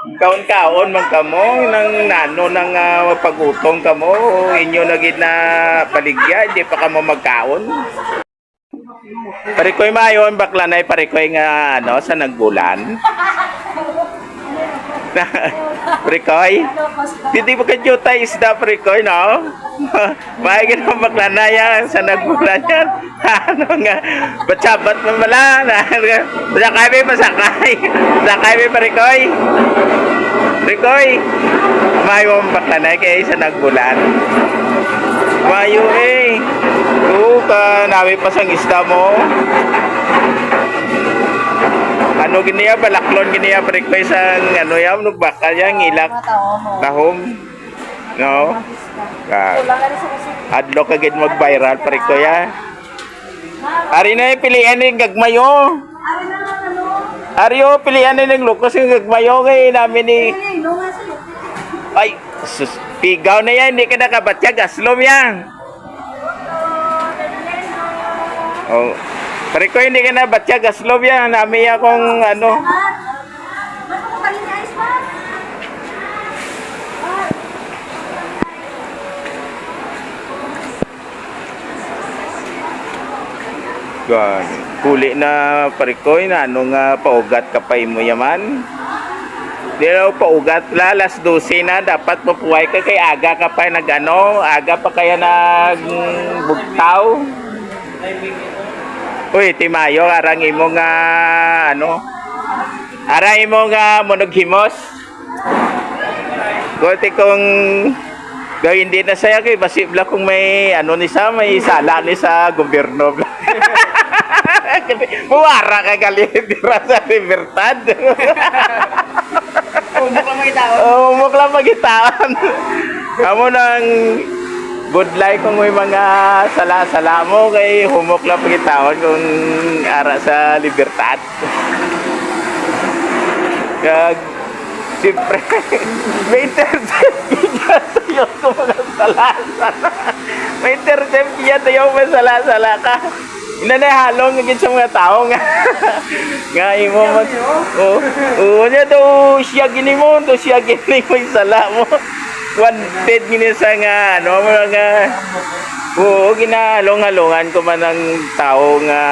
Kaon-kaon man kamo nang nano nang pagutong kamo inyo na gid na paligya di pa kamo magkaon. Parikoy mayon bakla nay parikoy nga ano sa nagbulan. Parikoy. Didi ba kadyo tay isda parikoy no? May gid bakla na yan sa nagbulan yan. Ano nga bacabat man bala na. Sakay may pasakay. Sakay may parikoy. Rikoy, mayo ang bakla na kay sa nagbulan. Mayo eh. Oo ka, namin pa sang isda mo. Ano giniya, balaklon giniya, Rikoy sang ano yan, nugbakal yan, ilak. Tahom. No? Adlo ka gid mag-viral, Rikoy ya. Ari na pilihan ni gagmayo. Aryo, pilihan na ng lukos yung gagmayo kay namin ni... Ay, sus, pigaw na yan, hindi ka nakabatya, gaslom yan. Oh, pare ko hindi ka na batya, gaslom yan, namin akong ano... God. Kuli na parikoy na ano nga paugat kapay mo yaman. Di raw paugat la alas 12 na dapat mapuhay ka kay aga ka pa nagano, aga pa kaya nagbugtaw. Uy, timayo arang imo nga ano? Arang imo nga monoghimos. Gote kung gawin din na saya kay basibla kung may ano ni sa may sala ni sa gobyerno. Muwara ka galit dira sa libertad. Umok lang magitawan. Umok lang magitawan. Amo nang good life kung may mga sala-sala mo kay humok lang magitawan kung ara sa libertad. Kag siyempre may intercept tayo kung mga sala-sala. May intercept tayo may sala-sala ka. Inanahalong ngagin sa mga tao nga. Nga imo mag... Oo, niya daw siya gini mo. Daw siya gini mo yung sala mo. Wanted gini sa nga, ano, mga... Oo, ginahalong-halongan ko man ang tao nga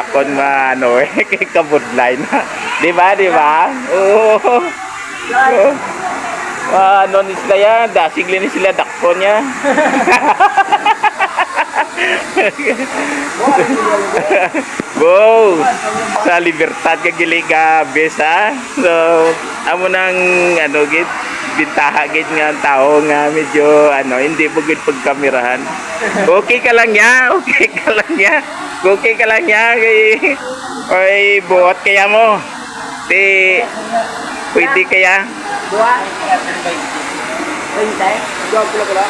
akon nga, ano eh, kay kabudlay na. Diba, diba? Oo. Oo. Ano ni sila yan, dasig ni sila dakpo niya. Wow, sa libertad ka gili ka besa. So, amo nang ano gid bintaha gid nga tao nga medyo ano hindi bugid pagkamerahan. Okay ka lang ya, okay ka lang ya. Okay ka lang ya kay oy buhat kaya mo. Pwede kaya? Buat. Ay, tay. Job pula pula.